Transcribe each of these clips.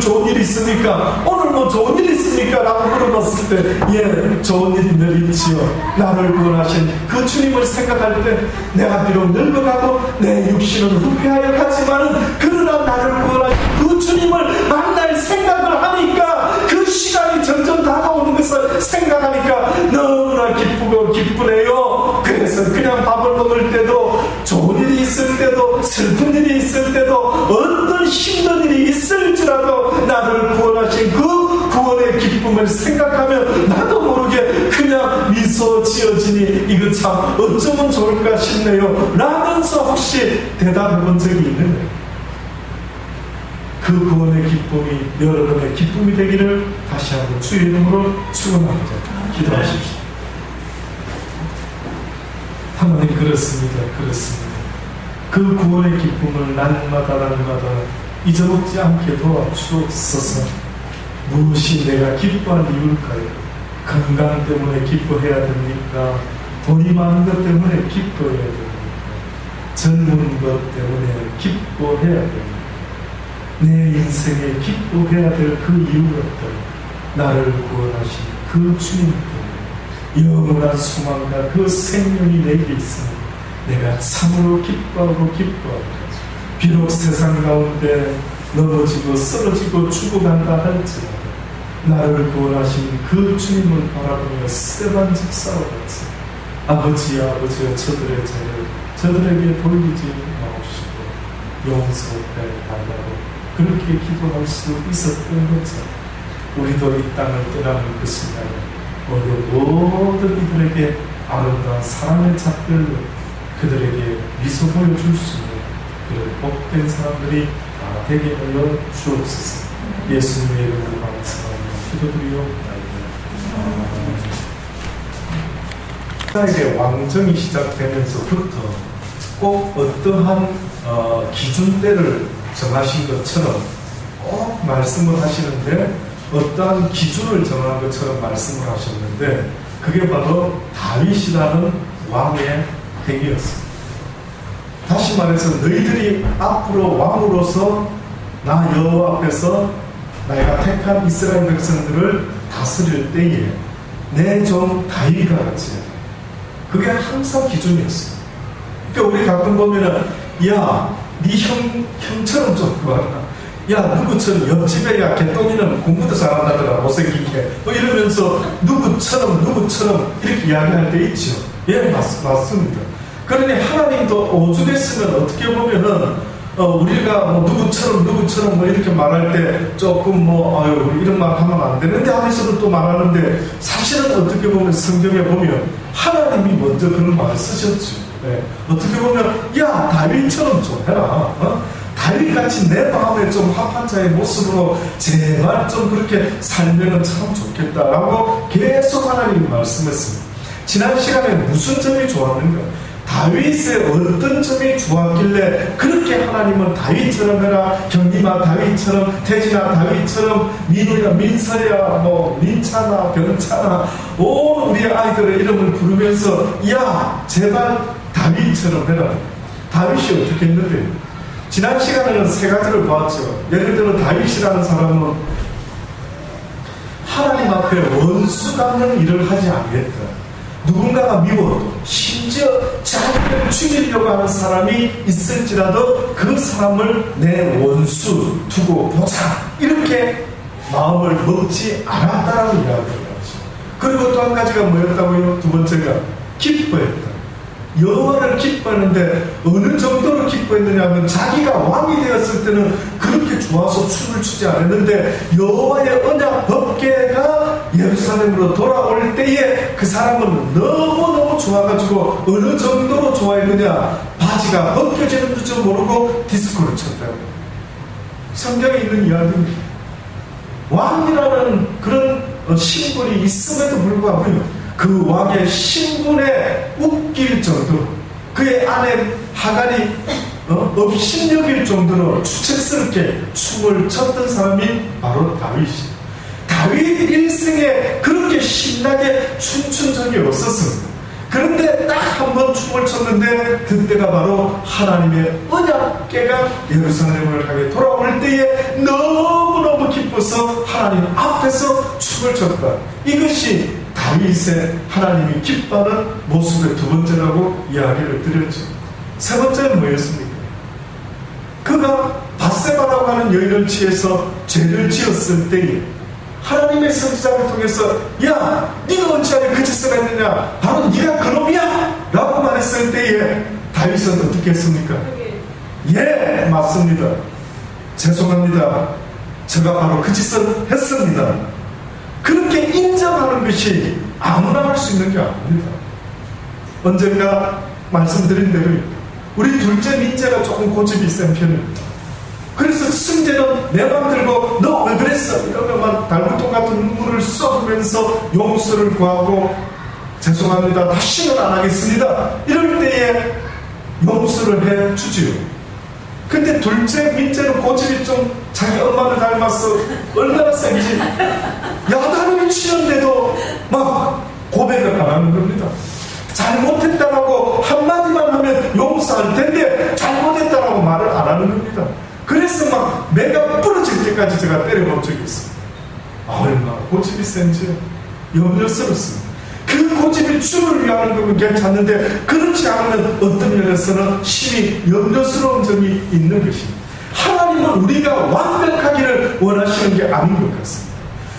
좋은 일 있습니까? 오늘 뭐 좋은 일 있습니까? 라고 물어봤을 때 예, 좋은 일이 늘 있지요. 나를 구원하신 그 주님을 생각할 때 내가 비록 늙어가고 내 육신은 후패하여 가지만은 그러나 나를 구원하신 그 주님을 만날 생각을 하니까 그 시간이 점점 다가오는 것을 생각하니까 너무나 기쁘고 기쁘네요. 그래서 그냥 밥을 먹을 때도 좋은 일이 있을 때도 슬픈 일이 있을 때도 어떤 힘든 일이 있을지라도 나를 구원하신 그 구원의 기쁨을 생각하면 나도 모르게 그냥 미소 지어지니 이거 참 어쩌면 좋을까 싶네요 라면서 혹시 대답해 본 적이 있는데 그 구원의 기쁨이 여러분의 기쁨이 되기를 다시 한번 주의 이름으로 축원합니다. 기도하십시오. 하나님 그렇습니다. 그 구원의 기쁨을 날마다 잊어먹지 않게 도와주옵소서. 무엇이 내가 기뻐할 이유일까요? 건강 때문에 기뻐해야 됩니까? 돈이 많은 것 때문에 기뻐해야 됩니까? 젊은 것 때문에 기뻐해야 됩니까? 내 인생에 기뻐해야 될 그 이유가 있다. 나를 구원하신 그 주님 때문에 영원한 소망과 그 생명이 내게 있으니 내가 참으로 기뻐하고 비록 세상 가운데 넘어지고 쓰러지고 죽어간다 할지라도 나를 구원하신 그 주님을 바라보며 스테반 집사와 같이 아버지여 저들에게 돌리지 마옵시고 용서해 달라고 그렇게 기도할 수 있었던 것처럼 우리도 이 땅을 떠나는 그 순간에 모든 이들에게 아름다운 사랑의 잣들로 그들에게 미소 보여줄 수 있는 그런 복된 사람들이 다 되게 하여 주옵소서. 예수님의 이름으로 감사하며 기도드리옵나이다. 이스라엘의 왕정이 시작되면서부터 꼭 어떠한 기준대를 정하신 것처럼 꼭 말씀을 하시는데 어떠한 기준을 정한 것처럼 말씀을 하셨는데 그게 바로 다윗이라는 왕의 행위였습니다. 다시 말해서 너희들이 앞으로 왕으로서 나 여호와 앞에서 내가 택한 이스라엘 백성들을 다스릴 때에 내 종 다윗과 같이 그게 항상 기준이었어요. 그러니까 우리 가끔 보면은 야, 네 형처럼 좀 봐라. 야, 누구처럼 옆집에 야 개똥이는 공부도 잘한다더라 못생기게 뭐 이러면서 누구처럼 이렇게 이야기할 때 있죠. 예, 맞습니다. 그러니 하나님도 오죽했으면 어떻게 보면은 우리가 뭐 누구처럼 뭐 이렇게 말할 때 조금 뭐 아유 이런 말 하면 안 되는데 하면서도 또 말하는데 사실은 어떻게 보면 성경에 보면 하나님이 먼저 그런 말을 쓰셨죠. 네. 어떻게 보면 야 다윗처럼 좀 해라. 다윗같이 내 마음에 좀 합한 자의 모습으로 제발 좀 그렇게 살면 참 좋겠다라고 계속 하나님이 말씀했습니다. 지난 시간에 무슨 점이 좋았는가? 다윗의 어떤 점이 좋았길래 그렇게 하나님은 다윗처럼 해라, 경림아 다윗처럼, 태진아 다윗처럼, 민우야 민설이야 뭐 민차나 병차나 온 우리 아이들의 이름을 부르면서 야 제발 다윗처럼 해라. 다윗이 어떻게 했는데 지난 시간에는 세 가지를 보았죠. 예를 들어 다윗이라는 사람은 하나님 앞에 원수 갚는 일을 하지 않겠다. 누군가가 미워도 심지어 자기를 죽이려고 하는 사람이 있을지라도 그 사람을 내 원수 두고 보자 이렇게 마음을 먹지 않았다라고 이야기를 하죠. 그리고 또 한 가지가 뭐였다고요? 두 번째가 기뻐했다. 여호와를 기뻐하는데 어느 정도로 기뻐했느냐 하면 자기가 왕이 되었을 때는 그렇게 좋아서 춤을 추지 않았는데 여호와의 언약 법궤가 예루살렘으로 돌아올 때에 그 사람은 너무너무 좋아가지고 어느 정도로 좋아했느냐 바지가 벗겨지는 줄 모르고 디스코를 쳤다고 성경에 있는 이야기입니다. 왕이라는 그런 신분이 있음에도 불구하고 그 왕의 신분에 웃길 정도로 그의 아내 하갈이 업신여길 정도로 추측스럽게 춤을 췄던 사람이 바로 다윗이에요. 다윗 일생에 그렇게 신나게 춤춘 적이 없었습니다. 그런데 딱 한 번 춤을 췄는데 그때가 바로 하나님의 언약궤가 예루살렘을 향해 돌아올 때에 너무너무 기뻐서 하나님 앞에서 춤을 췄다. 이것이 다윗의 하나님이 기뻐하는 모습의 두 번째라고 이야기를 드렸죠. 세 번째는 뭐였습니까? 그가 밧세바라고 하는 여인을 취해서 죄를 지었을 때에 하나님의 선지자를 통해서 야, 네가 어찌하여 그 짓을 했느냐, 바로 네가 그놈이야 라고 말했을 때에 다윗은 어떻게 했습니까? 예, 맞습니다. 죄송합니다. 제가 바로 그 짓을 했습니다. 그렇게 인정하는 것이 아무나 할 수 있는 게 아닙니다. 언젠가 말씀드린 대로 우리 둘째 민재가 조금 고집이 센 편입니다. 그래서 승재는 내 맘 들고 너 왜 그랬어? 이러면 달구통 같은 눈물을 쏟으면서 용서를 구하고 죄송합니다. 다시는 안 하겠습니다. 이럴 때에 용서를 해주지요. 근데 둘째 민재는 고집이 좀 자기 엄마를 닮았어. 얼마나 센지 야단을 치는데도 막 고백을 안 하는 겁니다. 잘못했다라고 한마디만 하면 용서할 텐데 잘못했다라고 말을 안 하는 겁니다. 그래서 막 내가 부러질 때까지 제가 때려본 적이 있습니다. 얼마나 고집이 센지 염려스럽습니다. 그 고집이 주를 위하는 거면 괜찮은데 그렇지 않으면 어떤 면에서는 심히 염려스러운 점이 있는 것입니다. 하나님은 우리가 완벽하기를 원하시는 게 아닌 것 같습니다.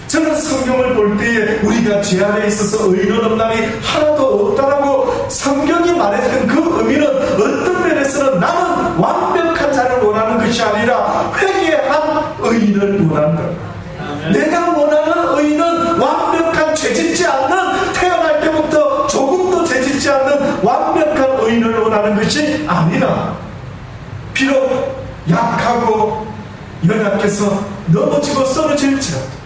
저는 성경을 볼 때에 우리가 죄 안에 있어서 의인은 없나니 하나도 없다라고 성경이 말했던 그 의미는 어떤 면에서는 나는 완벽한 자를 원하는 것이 아니라 회개한 의인을 원한다. 내가 원하는 의인은 완벽한 죄짓지 않는, 태어날 때부터 조금도 죄짓지 않는 완벽한 의인을 원하는 것이 아니라 비록 약하고 연약해서 넘어지고 쓰러질지라도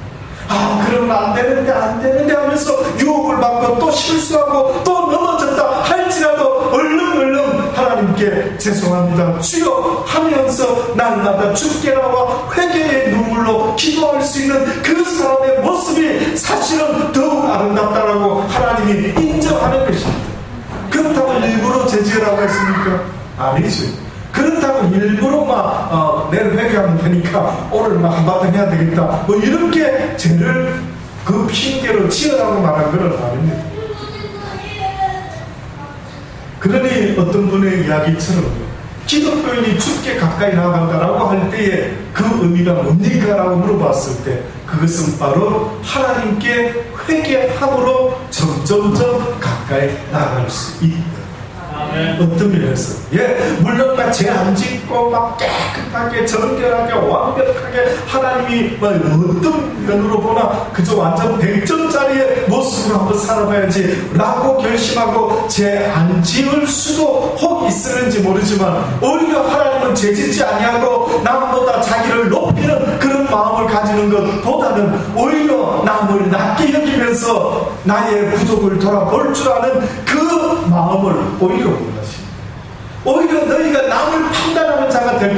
그러면 안 되는데 하면서 유혹을 받고 또 실수하고 또 넘어졌다 할지라도 얼른 하나님께 죄송합니다 주여 하면서 날마다 주께 나와 회개의 눈물로 기도할 수 있는 그 사람의 모습이 사실은 더욱 아름답다라고 하나님이 인정하는 것입니다. 그렇다고 일부러 제지하라고 했습니까? 아니지. 그렇다고 일부러 내일 회개하면 되니까 오늘 한바탕 해야 되겠다 이렇게 죄를 그 핑계로 지으라고 말한 건 아닙니다. 그러니 어떤 분의 이야기처럼 기독교인이 주께 가까이 나아간다라고 할 때에 그 의미가 뭡니까? 라고 물어봤을 때 그것은 바로 하나님께 회개함으로 점점점 가까이 나아갈 수 있다. 어떤 면에서 물론 죄 안 짓고 막 깨끗하게 정결하게 완벽하게 하나님이 어떤 면으로 보나 그저 완전 100점짜리의 모습으로 한번 살아봐야지 라고 결심하고 죄 안 지을 수도 혹 있을는지 모르지만 오히려 하나님은 죄 짓지 아니하고 남보다 자기를 높이는 그런 마음을 가지는 것보다는 오히려 남을 낮게 여기면서 나의 부족을 돌아볼 줄 아는 그 마음을 오히려 원하십니다. 오히려 너희가 남을 판단하는 자가 될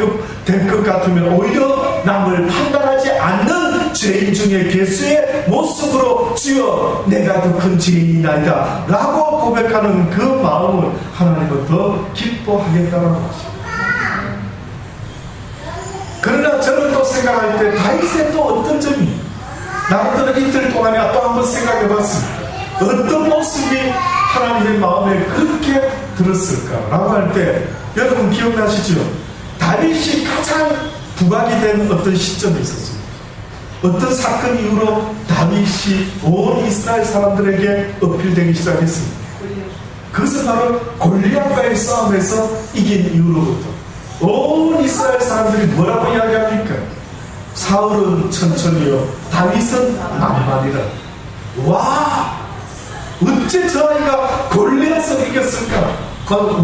것 같으면 오히려 남을 판단하지 않는 죄인 중에 괴수의 모습으로 주여 내가 더 큰 죄인이나이다 라고 고백하는 그 마음을 하나님은 더 기뻐하겠다라고 하십니다. 그러나 저는 또 생각할 때 다윗의 또 어떤 점이 나름대로 이틀 동안에 또 한번 생각해봤습니다. 어떤 모습이 하나님의 마음에 그렇게 들었을까라고 할 때 여러분 기억나시죠? 다윗이 가장 부각이 된 어떤 시점이 있었습니다. 어떤 사건 이후로 다윗이 온 이스라엘 사람들에게 어필되기 시작했습니다. 그것은 바로 골리앗과의 싸움에서 이긴 이후로부터 온 이스라엘 사람들이 뭐라고 이야기합니까? 사울은 천천히요 다윗은 만만이라. 와, 어째 저 아이가 골리앗을 이겼을까?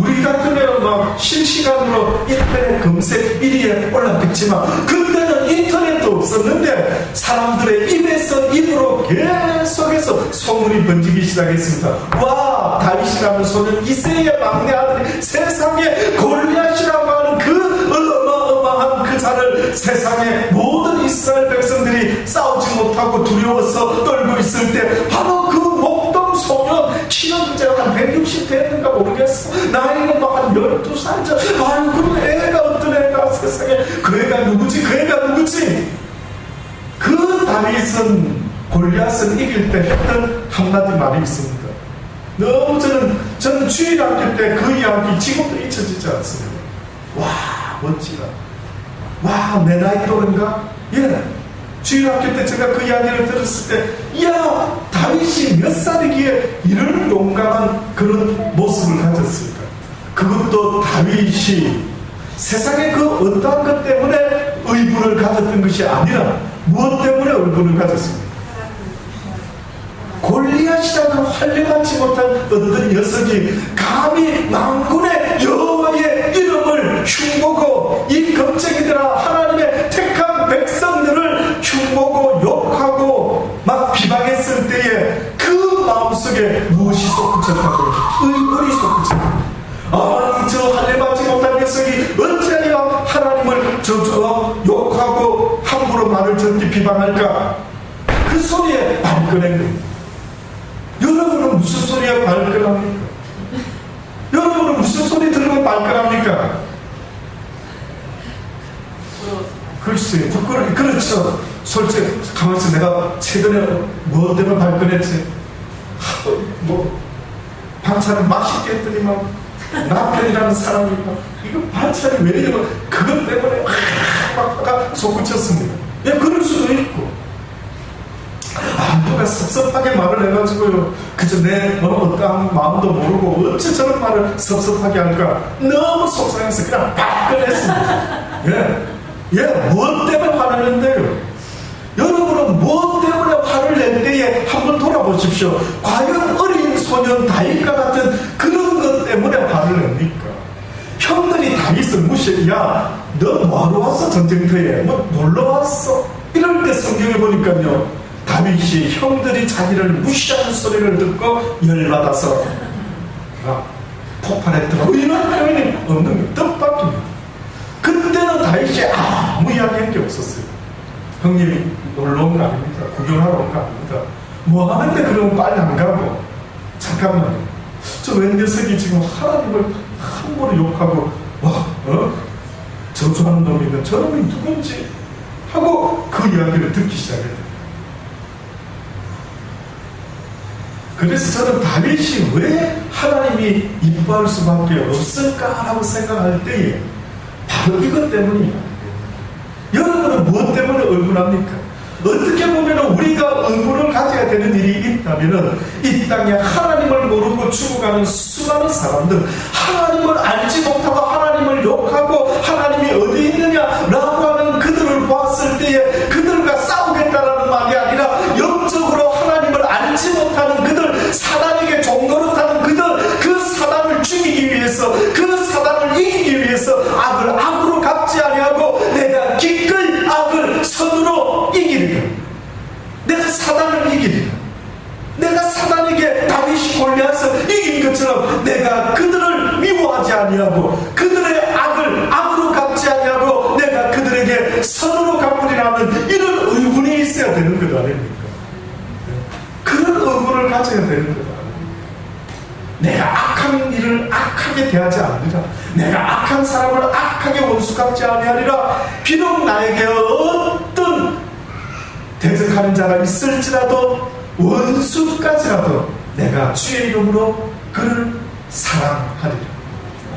우리 같으면 막 실시간으로 인터넷 검색 1위에 올랐겠지만 그때는 인터넷도 없었는데 사람들의 입에서 입으로 계속해서 소문이 번지기 시작했습니다. 와, 다윗이라는 소년 이새의 막내 아들이 세상에 골리앗이라고 하는 그 어마어마한 그 자를 세상에 모든 이스라엘 백성들이 싸우지 못하고 두려워서 떨고 있을 때 바로 그 목동 소년 키는 이제 한 160 됐는가 모르겠어. 나이는 막 한 12살 전. 아이고 애가 어떤 애가 세상에 그 애가 누구지? 그 애가 누구지? 그 다윗은 골리앗을 이길 때 했던 한마디 말이 있습니다. 너무 저는 주일학교 때 그 이야기 지금도 잊혀지지 않습니다. 와, 멋지다. 와, 내 나이 또래인가? 예. 주일학교 때 제가 그 이야기를 들었을 때, 야, 다윗이 몇 살이기에 이런 용감한 그런 모습을 가졌을까? 그것도 다윗이 세상의 그 어떠한 것 때문에 의분을 가졌던 것이 아니라 무엇 때문에 의분을 가졌습니까? 골리앗이라는 활려받지 못한 어떤 녀석이 감히 만군의 여호와의 이름을 흉보고 이 겁쟁이들아 하나님의 택한 백성들을 흉보고 욕하고 막 비방했을 때에 그 마음속에 무엇이 솟구쳤다고? 의문이 솟구쳤다. 아니 저 할례받지 못한 녀석이 어찌하여 하나님을 욕하고 함부로 말을 저렇게 비방할까? 그 소리에 발끈한 겁니다. 여러분은 무슨 소리에 발끈합니까? 여러분은 무슨 소리 들으면 발끈합니까? 글쎄, 그렇죠. 솔직히 가만있어. 내가 최근에 뭐 때문에 발끈했지? 뭐 반찬을 맛있게 했더니만 남편이라는 사람이 이거 반찬이 왜 이러면 그것 때문에 막 솟구쳤습니다. 예, 그럴 수도 있고. 누가 섭섭하게 말을 해가지고요. 그저 내 어떠한 마음도 모르고 어째 저런 말을 섭섭하게 할까? 너무 속상해서 그냥 발끈했습니다. 무엇 때문에 화나는데요? 여러분은 무엇 때문에 화를 낼 때에 한번 돌아보십시오. 과연 어린 소년 다윗과 같은 그런 것 때문에 화를 냅니까? 형들이 다윗을 무시해. 야, 너 뭐하러 왔어 전쟁터에? 뭐 놀러 왔어? 이럴 때 성경에 보니까요, 다윗이 형들이 자기를 무시하는 소리를 듣고 열받아서 폭발했더라고. 이런 표현이 없는 게 뜻밖입니다. 그때는 다윗이 아무 이야기한 게 없었어요. 형님이 놀러 온 거 아닙니다. 구경하러 온 거 아닙니다. 뭐 하는데 그러면 빨리 안 가고. 잠깐만요. 저 웬 녀석이 지금 하나님을 함부로 욕하고 저주하는 놈이 있는 저놈이 누군지 하고 그 이야기를 듣기 시작했어요. 그래서 저는 다윗이 왜 하나님이 이뻐할 수밖에 없을까라고 생각할 때에 바로 이것 때문입니다. 여러분은 무엇 때문에 의분합니까? 어떻게 보면 우리가 의분을 가져야 되는 일이 있다면 이 땅에 하나님을 모르고 죽어가는 수많은 사람들, 하나님을 알지 못하고 하나님을 욕하고 하나님이 어디 있느냐라고 하는 그들을 보았을 때에 그들과 싸우겠다라는 말이 아니라 영적으로 하나님을 알지 못하는 그들, 사단에게 종노릇하는 그들, 그 사단을 죽이기 위해서, 그 사단을 이기기 위해서 악을 악으로 갚지 아니하고 내가 기꺼이 악을 선으로 이기리라. 내가 사단을 이기리라. 내가 사단에게 다윗이 골리앗을 이긴 것처럼 내가 그들을 미워하지 아니하고 그들의 악을 악으로 갚지 아니하고 내가 그들에게 선으로 갚으리라는 이런 의문이 있어야 되는 것 아닙니까? 그런 의문을 가져야 되는 것 아닙니까? 내가 악한 일을 악하게 대하지 않으리라. 내가 악한 사람을 악하게 원수 갚지 아니하리라. 비록 나에게 어떤 대적하는 자가 있을지라도 원수까지라도 내가 주의 이름으로 그를 사랑하리라.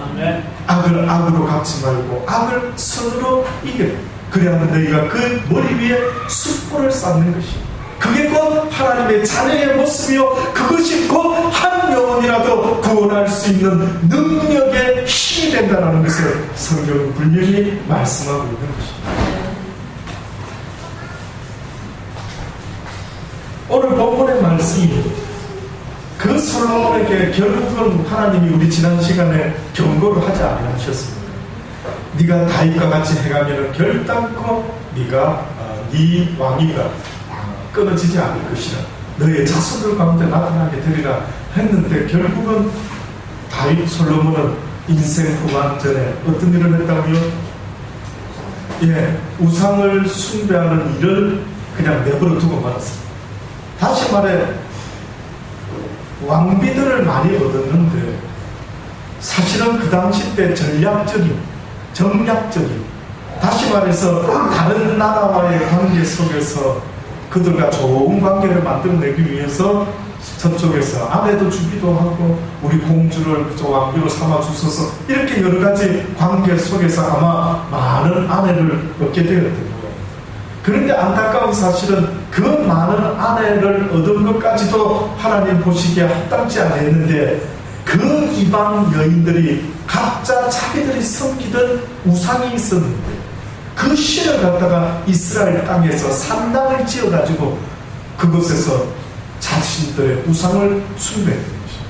아멘. 악을 악으로 갚지 말고 악을 선으로 이겨라. 그래야만 너희가 그 머리 위에 숯불을 쌓는 것이, 그게 곧 하나님의 자녀의 모습이요 그것이 곧 한 영혼이라도 구원할 수 있는 능력의 힘이 된다는 것을 성경은 분명히 말씀하고 있는 것입니다. 오늘 본문의 말씀이 그 솔로몬에게 결국은 하나님이 우리 지난 시간에 경고를 하지 아니하셨습니까? 네가 다윗과 같이 해가면 결단코 네가 네 왕위가 끊어지지 않을 것이라. 너의 자손들 가운데 나타나게 되리라 했는데 결국은 다윗 솔로몬은 인생 후반 전에 어떤 일을 했다고요? 우상을 숭배하는 일을 그냥 내버려 두고 말았습니다. 다시 말해 왕비들을 많이 얻었는데 사실은 그 당시 때 전략적인, 정략적인, 다시 말해서 다른 나라와의 관계 속에서 그들과 좋은 관계를 만들어내기 위해서 저쪽에서 아내도 주기도 하고 우리 공주를 왕비로 삼아주셔서 이렇게 여러 가지 관계 속에서 아마 많은 아내를 얻게 되었던 거예요. 그런데 안타까운 사실은 그 많은 아내를 얻은 것까지도 하나님 보시기에 합당치 않았는데 그 이방 여인들이 각자 자기들이 섬기던 우상이 있었는데 그 신을 갖다가 이스라엘 땅에서 산당을 지어가지고 그곳에서 자신들의 우상을 숭배했던 것입니다.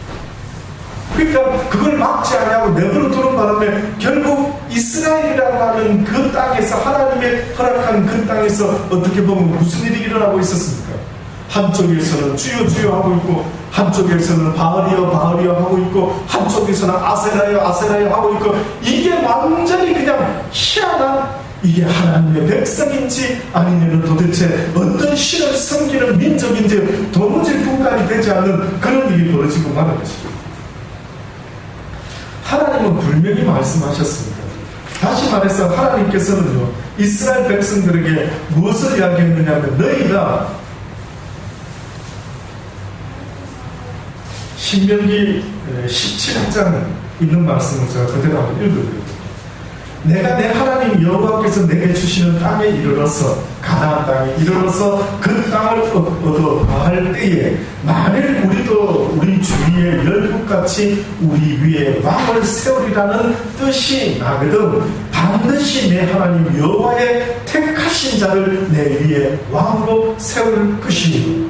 그러니까 그걸 막지 않냐고 내버려 두는 바람에 결국 이스라엘이라고 하는 그 땅에서 하나님의 허락한 그 땅에서 어떻게 보면 무슨 일이 일어나고 있었습니까? 한쪽에서는 주여 주여 하고 있고 한쪽에서는 바알이여 바알이여 하고 있고 한쪽에서는 아세라여 아세라여 하고 있고 이게 완전히 그냥 희한한 이게 하나님의 백성인지 아니면 도대체 어떤 신을 섬기는 민족인지 도무지 분간이 되지 않는 그런 일이 벌어지고 말한 것입니다. 하나님은 분명히 말씀하셨습니다. 다시 말해서 하나님께서는요 이스라엘 백성들에게 무엇을 이야기했느냐면 너희가 신명기 17장 있는 말씀을 제가 그대로 한번 읽어드릴게요. 내가 내 하나님 여호와께서 내게 주시는 땅에 이르러서 가나안 땅에 이르러서 그 땅을 얻어 거할 때에 만일 우리도 우리 주위에 열국같이 우리 위에 왕을 세우리라는 뜻이 나거든 반드시 내 하나님 여호와의 택하신 자를 내 위에 왕으로 세울 것이니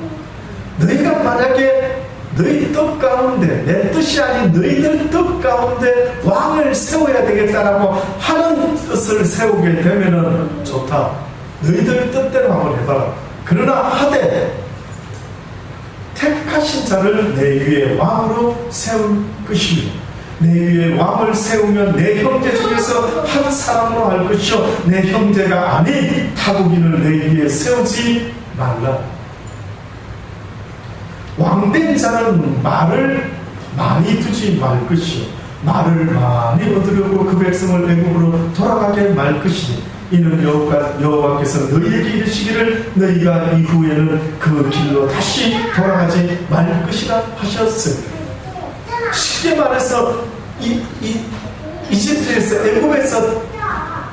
너희가 만약에 너희 뜻 가운데 내 뜻이 아닌 너희들 뜻 가운데 왕을 세워야 되겠다라고 하는 뜻을 세우게 되면은 좋다. 너희들 뜻대로 한번 해봐라. 그러나 하되 택하신 자를 내 위에 왕으로 세울 것이며 내 위에 왕을 세우면 내 형제 중에서 한 사람으로 할 것이요 내 형제가 아닌 타국인을 내 위에 세우지 말라. 왕된 자는 말을 많이 두지 말 것이요 말을 많이 얻으려고 그 백성을 애굽으로 돌아가게 말 것이니 이는 여호와께서 너희에게 이르시기를 너희가 이후에는 그 길로 다시 돌아가지 말 것이라 하셨습니다. 쉽게 말해서 이집트에서 애굽에서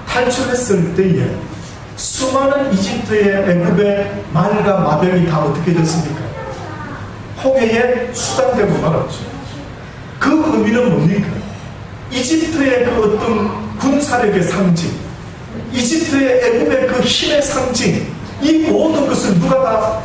탈출했을 때에 수많은 이집트의 애굽의 말과 마병이 다 어떻게 됐습니까? 홍해에 수장되고 말았죠. 그 의미는 뭡니까? 이집트의 그 어떤 군사력의 상징, 이집트의 애굽의 그 힘의 상징, 이 모든 것을 누가 다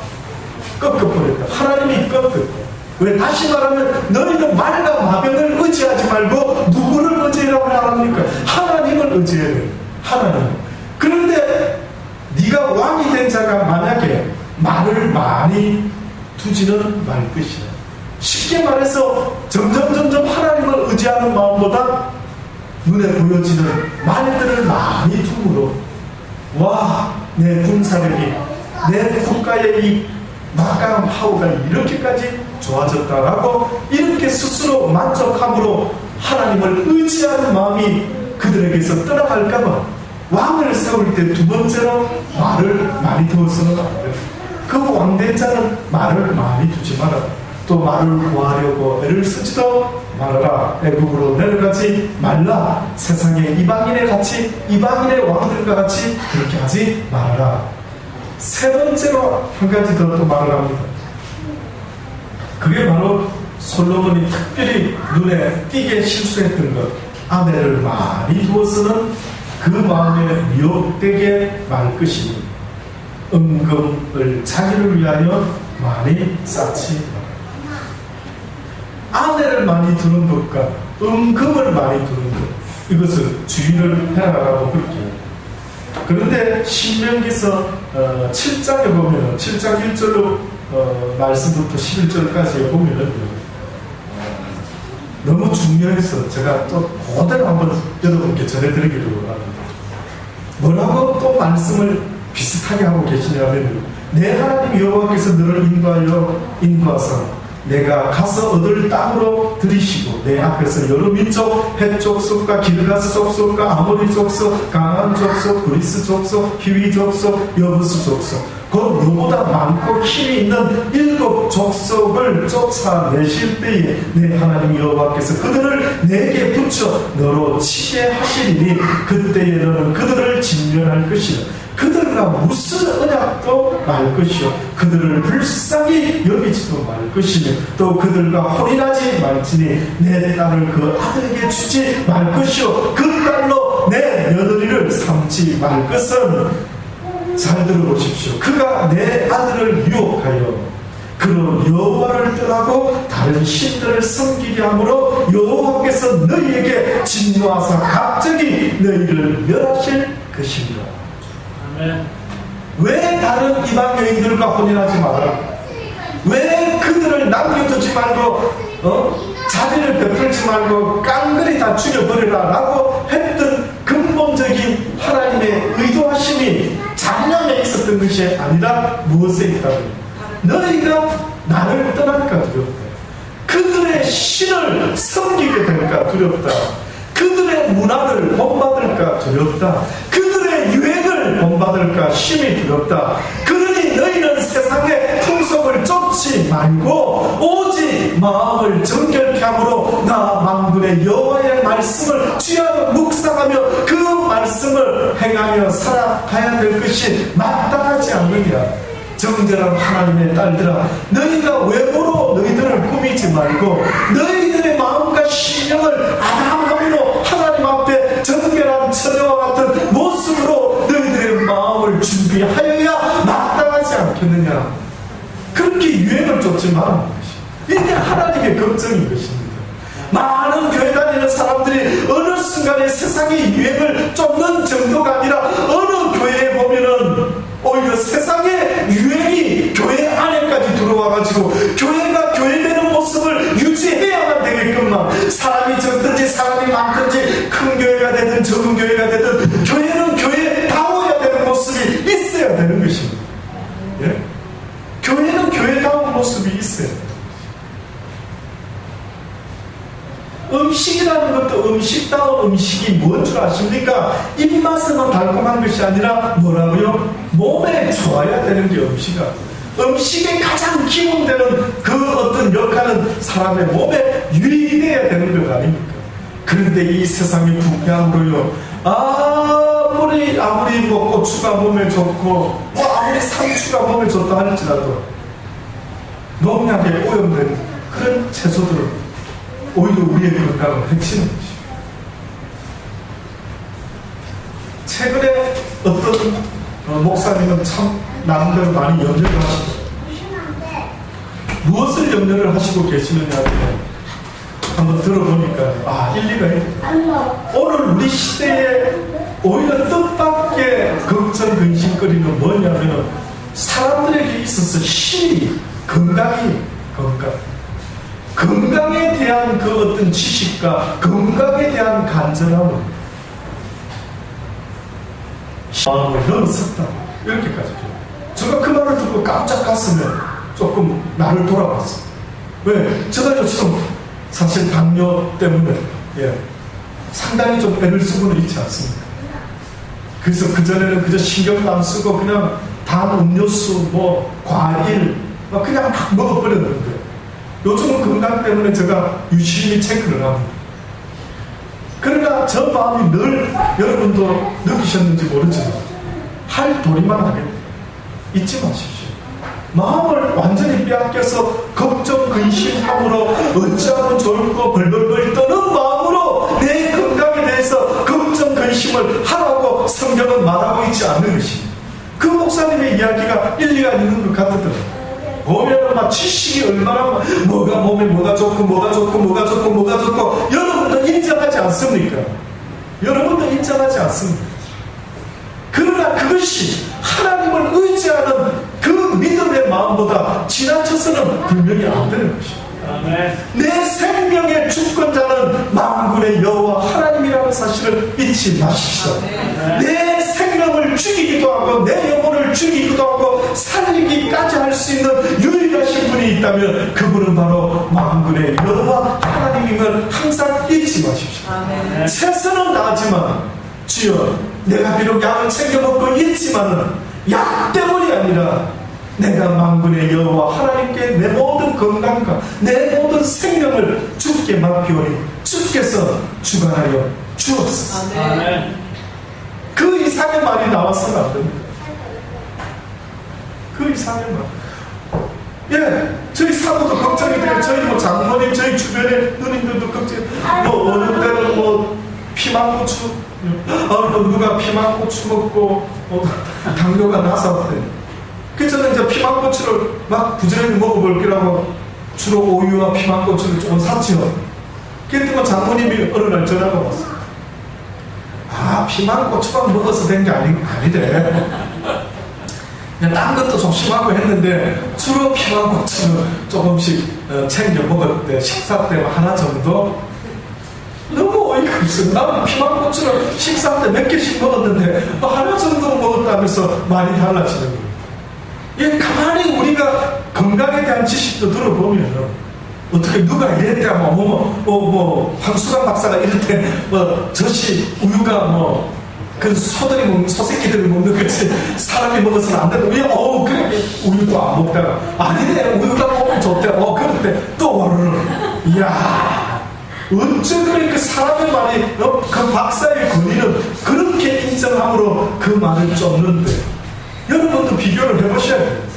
꺾어버렸다. 하나님이 꺾었고. 왜? 다시 말하면 너희는 말과 마병을 의지하지 말고 누구를 의지하라고 말합니까? 하나님을 의지해야 돼. 하나님. 그런데 네가 왕이 된 자가 만약에 말을 많이 두지는 말 것이다. 쉽게 말해서 점점 하나님을 의지하는 마음보다 눈에 보여지는 말들을 많이 둠으로 와, 내 군사력이 내 국가의 이 막강한 파워가 이렇게까지 좋아졌다라고 이렇게 스스로 만족함으로 하나님을 의지하는 마음이 그들에게서 떠나갈까봐 왕을 세울 때 두 번째로 말을 많이 두어서는 안 돼요. 그 왕된 자는 말을 많이 두지 마라. 또 말을 구하려고 애를 쓰지도 말아라. 애굽으로 내려가지 말라. 세상의 이방인의 같이 이방인의 왕들과 같이 그렇게 하지 말아라. 세 번째로 한 가지 더 또 말을 합니다. 그게 바로 솔로몬이 특별히 눈에 띄게 실수했던 것. 아내를 많이 두어서는 그 마음에 미혹되게 말 것이니 은금을 자기를 위하여 많이 쌓지 마라. 아내를 많이 두는 것과 은금을 많이 두는 것, 이것을 주의를 해라라고 그렇게. 그런데 신명기서 7장에 보면 7장 1절로 말씀부터 11절까지에 보면 너무 중요해서 제가 또 그대로 한번 여러분께 전해드리기로 합니다. 뭐라고 또 말씀을 비슷하게 하고 계시냐면 내 하나님 여호와께서 너를 인도하사 내가 가서 얻을 땅으로 들이시고 내 앞에서 여러 민족 헷 족속과 길가스 족속과 아모리 족속 가나안 족속 그리스 족속 히위 족속 여부스 족속 곧 너보다 많고 힘이 있는 7 족속을 쫓아내실 때에 내 하나님 여호와께서 그들을 내게 붙여 너로 치게 하시리니 그때에 너는 그들을 진멸할 것이라. 그들과 무슨 언약도 말 것이요 그들을 불쌍히 여기지도 말 것이며 또 그들과 혼인하지 말지니 내 딸을 그 아들에게 주지 말 것이요 그 딸로 내 며느리를 삼지 말 것은 잘 들어보십시오. 그가 내 아들을 유혹하여 그로 여호와를 떠나고 다른 신들을 섬기게 하므로 여호와께서 너희에게 진노하사 갑자기 너희를 멸하실 것입니다. 아멘. 왜 다른 이방 여인들과 혼인하지 말라? 왜 그들을 남겨두지 말고 자비를 베풀지 말고 깡그리 다 죽여버리라 라고 했던 근본적인 하나님의 의도하심이 작년에 있었던 것이 아니라 무엇에 있다고요? 너희가 나를 떠날까 두렵다. 그들의 신을 섬기게 될까 두렵다. 그들의 문화를 본받을까 두렵다. 그들의 유행을 본받을까 심히 두렵다. 그러니 너희는 세상의 풍속을 쫓지 말고 오직 마음을 정결케 함으로 나 만군의 여호와의 말씀을 취하여 묵상하며 그 말씀을 행하며 살아가야 될 것이 마땅하지 않느냐. 정결한 하나님의 딸들아, 너희가 외모로 너희들을 꾸미지 말고 너희들의 마음과 심령을 아담함으로 하나님 앞에 정결한 처녀와 같은 모습으로 너희들의 마음을 준비하여야 마땅하지 않겠느냐. 그렇게 유행을 쫓지 말라는 것이 이게 하나님의 걱정인 것입니다. 많은 교회 다니는 사람들이 어느 순간에 세상의 유행을 쫓는 정도가 아니라 어느 교회에 보면은 오히려 세상의 유행이 교회 안에까지 들어와가지고 교회가 교회되는 모습을 유지해야만 되게끔만 사람이 적든지 사람이 많든지 큰 교회가 되든 적은 교회가 되든 교회는 교회다워야 되는 모습이 있어야 되는 것입니다. 예? 교회는 교회다운 모습이 있어야 돼요. 음식이라는 것도 음식다운 음식이 뭔 줄 아십니까? 입맛에만 달콤한 것이 아니라 뭐라고요? 몸에 좋아야 되는 게 음식이야. 음식의 가장 기본되는 그 어떤 역할은 사람의 몸에 유익돼야 되는 것 아닙니까? 그런데 이 세상의 부패함으로요, 아무리 뭐 고추가 몸에 좋고 아무리 상추가 몸에 좋다 할지라도 농약에 오염된 그런 채소들을 오히려 우리의 건강을 해치는 것이죠. 최근에 어떤 목사님은 참 나름대로 많이 염려를 하시더라고요. 무엇을 염려를 하시고 계시느냐 한번 들어보니까 일리가 있다. 오늘 우리 시대에 오히려 뜻밖의 걱정 근심거리는 뭐냐면 사람들에게 있어서 힘이 건강에 대한 그 어떤 지식과 건강에 대한 간절함을 마음을 넘었었다. 이렇게까지. 제가 그 말을 듣고 깜짝 갔으면 조금 나를 돌아봤어. 왜? 제가 요즘 사실 당뇨 때문에 상당히 좀 애를 쓰고는 있지 않습니까? 그래서 그전에는 그저 신경도 안 쓰고 그냥 단 음료수, 과일 그냥 막 먹어버렸는데 요즘은 건강 때문에 제가 유심히 체크를 합니다. 그러나 저 마음이 늘 여러분도 느끼셨는지 모르지만 할 도리만 하겠다. 잊지 마십시오. 마음을 완전히 빼앗겨서 걱정 근심함으로 어찌하면 좋을까 벌벌벌 떠는 마음으로 내 건강에 대해서 걱정 근심을 하라고 성경은 말하고 있지 않는 것입니다. 그 목사님의 이야기가 일리가 있는 것 같더라고요. 보면은 막 지식이 얼마나 뭐가 몸에 뭐가 좋고 여러분도 인정하지 않습니까? 여러분도 인정하지 않습니까? 그러나 그것이 하나님을 의지하는 그 믿음의 마음보다 지나쳐서는 분명히 안 되는 것입니다. 내 생명의 주권자는 만군의 여호와 하나님이라는 사실을 잊지 마십시오. 내 생명을 죽이기도 하고 내 영혼을 죽이기도 하고 살리기까지 할 수 있는 유일하신 분이 있다면 그분은 바로 만군의 여호와 하나님임을 항상 잊지 마십시오. 최선은 다하지만 주여 내가 비록 약을 챙겨 먹고 있지만은 약 때문이 아니라 내가 만군의 여호와 하나님께 내 모든 건강과 내 모든 생명을 주께 맡기오니 주께서 주관하여 주옵소서. 아멘. 그 이상의 말이 나왔으면 안 됩니다. 그 이상의 말. 예, 저희 사모도 걱정이 돼요. 저희 뭐 장모님, 저희 주변의 누님들도 걱정이 돼요. 뭐 어느 때는 뭐 피망고추, 누가 피망고추 먹고 당뇨가 나서 그래서 저는 이제 피망고추를 막 부지런히 먹어볼 거라고 주로 오유와 피망고추를 조금 샀지요. 그랬더니 장모님이 어느 날 전화가 왔어요. 아, 피망고추만 먹어서 된 게 아니래. 그냥 딴 것도 조심하고 했는데 주로 피망고추를 조금씩 챙겨 먹을 때 식사 때 하나 정도. 너무 어이가 없어요. 나는 피망고추를 식사 때 몇 개씩 먹었는데 하나 정도 먹었다면서 많이 달라지는 거예요. 예, 가만히 우리가 건강에 대한 지식도 들어보면 어떻게 누가 이랬대 뭐 황수강 박사가 이랬대 뭐 젖이 우유가 그 소들이 먹는 소새끼들이 먹는 거지 사람이 먹어서는 안 된다. 왜? 그래 우유도 안 먹다가 아니네 우유가 먹으면 좋대. 그럴 때 또 와르르. 이야, 어쩜 그래 그 사람의 말이 그 박사의 권위는 그렇게 인정함으로 그 말을 쫓는데 여러분도 비교를 해보셔야 돼요.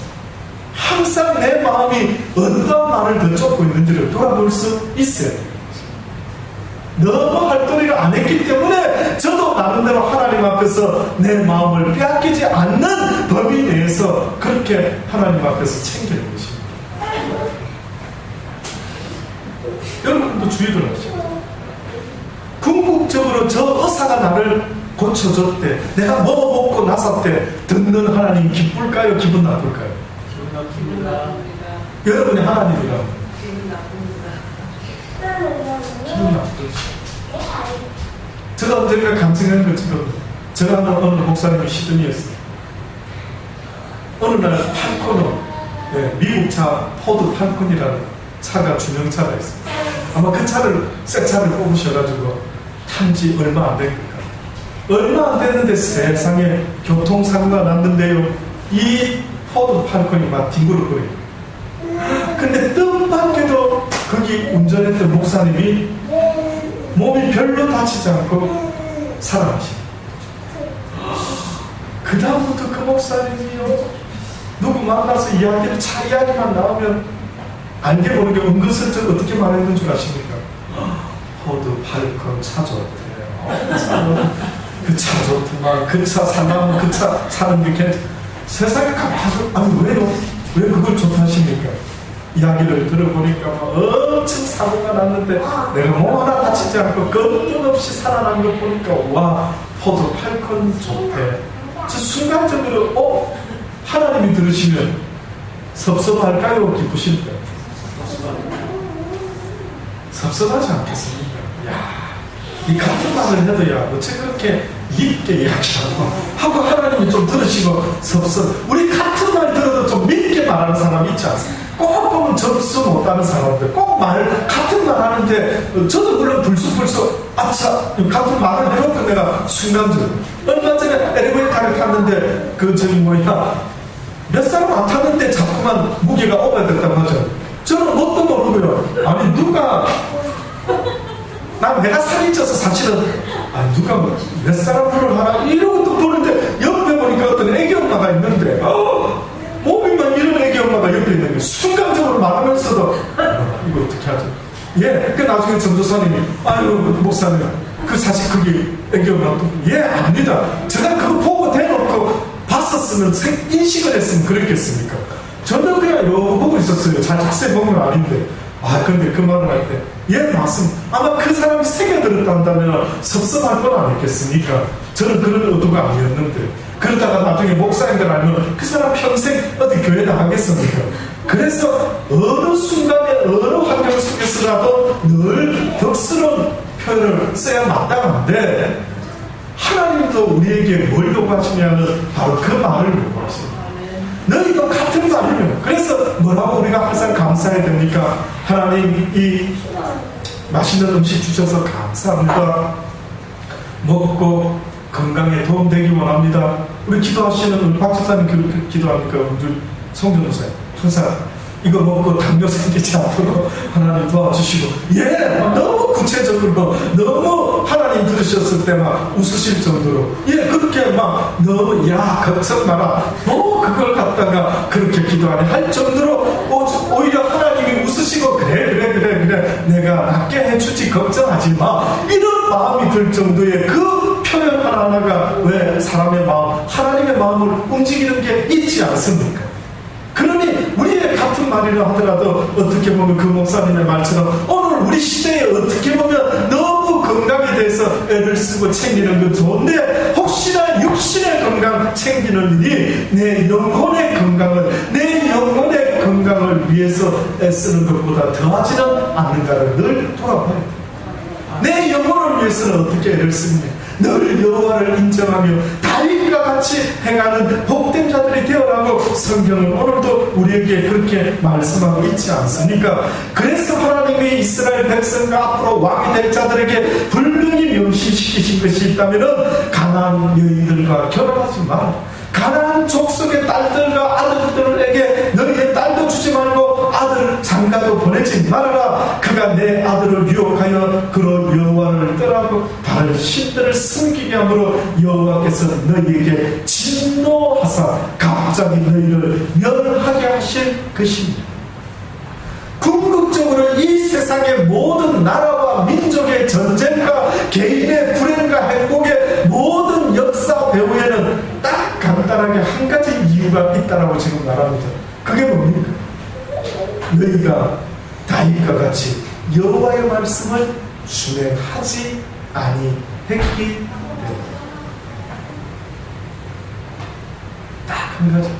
항상 내 마음이 어떤 말을 더 쫓고 있는지를 돌아볼 수 있어야 돼요. 너무 할 도리를 안 했기 때문에 저도 나름대로 하나님 앞에서 내 마음을 빼앗기지 않는 범위 내에서 그렇게 하나님 앞에서 챙기는 것입니다. 여러분도 주의를 하시고 궁극적으로 저 의사가 나를 고쳐줬대. 내가 먹고 나서 때 듣는 하나님 기쁠까요? 기분 나쁠까요? 기분 나쁩니다. 여러분이 하나님이라면 기분 나쁩니다. 기분 나쁘죠. 제가 언젠가 감증한 것처럼 제가 아는 어느 목사님이 시드니였어요. 어느 날 팔코너, 미국 차 포드 팔콘이라는 차가 주명차가 있어요. 아마 그 차를 새 차를 뽑으셔가지고 탄지 얼마 안 된 것 같아요. 얼마 안 됐는데 세상에 교통사고가 났는데요. 이 포드 팔콘이 막 뒹굴거려요. 근데 뜻밖에도 거기 운전했던 목사님이 몸이 별로 다치지 않고 살아나시고 그 다음부터 그 목사님이요 누구 만나서 차 이야기만 나오면 알게 모르게 은근슬쩍 어떻게 말했는 줄 아십니까? 포드 팔콘 차 좋대요. 그 차 좋더만 그 차 살라면 그 차 사는 게 괜찮. 세상에 가만히 아니 왜요? 왜 그걸 좋다십니까? 이야기를 들어보니까 엄청 사고가 났는데 내가 몸 하나 다치지 않고 끄떡없이 살아난 걸 보니까 와 포드 팔콘 좋대. 저 순간적으로 하나님이 들으시면 섭섭할까요? 기쁘실까요? 섭섭하지 않겠습니까? 이 같은 말을 해도 어째 그렇게 믿게 이야기하고 하나님이 좀 들으시고 우리 같은 말 들어도 좀 믿게 말하는 사람이 있지 않습니까? 꼭 보면 접수 못하는 사람들 꼭 같은 말 하는데 저도 물론 불쑥불쑥 아차 같은 말을 해놓고 내가 순간적으로 얼마 전에 엘리베이터를 탔는데 몇 사람 안 탔는데 자꾸만 무게가 오버됐다고 하죠. 저는 뭣도 모르고요. 아니 내가 살이 쪄서 사실은 누가 몇 사람을 하나 이러고 또 보는데 옆에 보니까 어떤 애기 엄마가 있는데 몸이만 이런 애기 엄마가 옆에 있는 게 순간적으로 말하면서도 이거 어떻게 하죠? 그 나중에 전도사님이 목사님 사실 그게 애기 엄마 아닙니다. 제가 그거 보고 대놓고 봤었으면 인식을 했으면 그랬겠습니까? 저는 그냥 이러고 보고 있었어요. 잘 자세히 보면 아닌데 근데 그 말을 할 때 맞습니다. 아마 그 사람이 새겨들었다면 섭섭할 건 아니겠습니까? 저는 그런 의도가 아니었는데 그러다가 나중에 목사님들 알면 그 사람 평생 어디 교회 나가겠습니까? 그래서 어느 순간에 어느 환경 속에서라도 늘 덕스러운 표현을 써야 마땅한데 하나님도 우리에게 뭘 요구하시냐면 바로 그 말을 요구하십니다. 너희도 같은 말이면 그래서 뭐라고 우리가 항상 감사해야 됩니까? 하나님 이 맛있는 음식 주셔서 감사합니다. 먹고 건강에 도움되기 원합니다. 우리 기도하시는 우리 박 집사님 그렇게 기도합니까? 우리 성전도사님 항상 이거 먹고 당뇨 생기지 않도록 하나님 도와주시고, 예, 너무 구체적으로 너무 하나님 들으셨을 때 막 웃으실 정도로, 예, 그렇게 막 너무 야 걱정 마라 그걸 갖다가 그렇게 기도하네 할 정도로 오히려 하나님이 웃으시고 그래 내가 낫게 해주지 걱정하지 마 이런 마음이 들 정도의 그 표현 하나하나가 왜 사람의 마음, 하나님의 마음을 움직이는 게 있지 않습니까? 그러니 우리의 같은 말이라 하더라도 어떻게 보면 그 목사님의 말처럼 오늘 우리 시대에 어떻게 보면 너무 건강에 대해서 애를 쓰고 챙기는 건 좋은데, 혹시나 육신의 건강 챙기는 일이 내 영혼의 건강을 위해서 애쓰는 것보다 더하지는 않는가를 늘 돌아봐야 돼. 내 영혼을 위해서는 어떻게 애를 씁니까? 늘 여호와를 인정하며 다윗과 같이 행하는 복된 자들이 되어라고 성경은 오늘도 우리에게 그렇게 말씀하고 있지 않습니까? 그래서 하나님이 이스라엘 백성과 앞으로 왕이 될 자들에게 분명히 명시시키신 것이 있다면 가나안 여인들과 결혼하지 마라. 가나안 족속의 딸들과 아들들에게 너희의 딸도 주지 말고 아들 장가도 보내지 말아라. 그가 내 아들을 유혹하여 그런 여호와를 떠나고 다른 신들을 섬기게 함으로 여호와께서 너희에게 진노하사 갑자기 너희를 멸하게 하실 것입니다. 궁극적으로 이 세상의 모든 나라와 민족의 전쟁과 개인의 불행과 행복의 모든 역사 배후에는 딱 간단하게 한 가지 이유가 있다라고 지금 말합니다. 그게 뭡니까? 너희가 다윗과 같이 여호와의 말씀을 순행하지 아니했기 때문에. 딱 한 가지.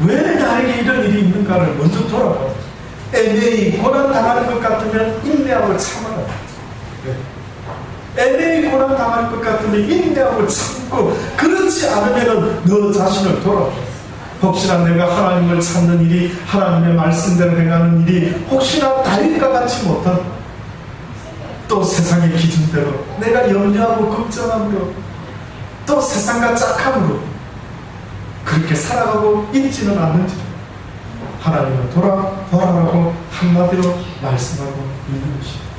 왜 나에게 이런 일이 있는가를 먼저 돌아봐. 애매히 고난당하는 것 같으면 인내하고 참아라. 애매히 고난당할 것 같으면 인내하고 참고, 그렇지 않으면 너 자신을 돌아봐. 혹시나 내가 하나님을 찾는 일이, 하나님의 말씀대로 행하는 일이 혹시나 다윗과 같이 못한, 또 세상의 기준대로 내가 염려하고 걱정함으로, 또 세상과 짝함으로 그렇게 살아가고 있지는 않는지 하나님은 돌아보라고 한마디로 말씀하고 있는 것입니다.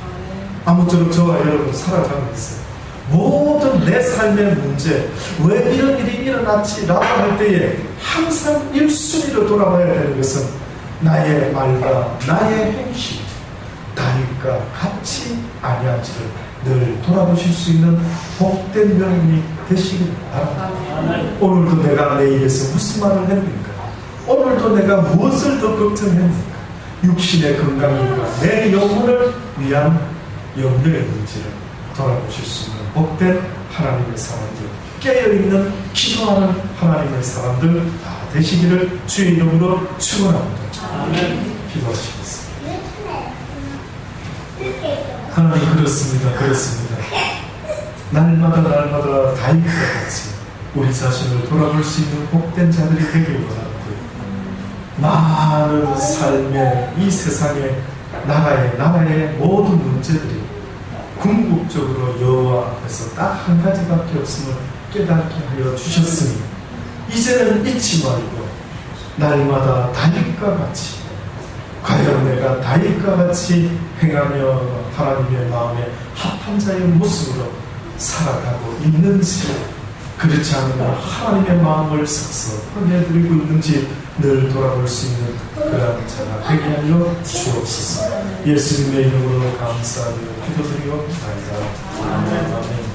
아무쪼록 저와 여러분 살아가고 있어요. 모든 내 삶의 문제, 왜 이런 일이 일어났지라고 할 때에 항상 1순위로 돌아봐야 되는 것은 나의 말과 나의 행실, 다윗과 같이 아니한지를 늘 돌아보실 수 있는 복된 여러분이 되시길 바랍니다. 오늘도 내가 내 입에서 무슨 말을 했는가? 오늘도 내가 무엇을 더 걱정했는가? 육신의 건강인가? 내 영혼을 위한 염려의 문제를 돌아보실 수 있는 복된 하나님의 사람들, 깨어있는 기도하는 하나님의 사람들 다 되시기를 주의 이름으로 축원합니다. 기도하시겠습니다. 하나님, 그렇습니다. 날마다 다윗과 같이 우리 자신을 돌아볼 수 있는 복된 자들이 되길 원합니다. 많은 삶의 이 세상의 나라의 모든 문제들이 궁극적으로 여호와 앞에서 딱 한 가지밖에 없음을 깨닫게 하여 주셨으니, 이제는 잊지 말고 날마다 다윗과 같이, 과연 내가 다윗과 같이 행하며 하나님의 마음에 합한 자의 모습으로 살아가고 있는지, 그렇지 않으면 하나님의 마음을 섭섭하게 드리고 있는지 늘 돌아볼 수 있는 그런 자가 되게 하여 주옵소서. 예수님의 이름으로 감사하며 기도드리옵나이다. 아멘.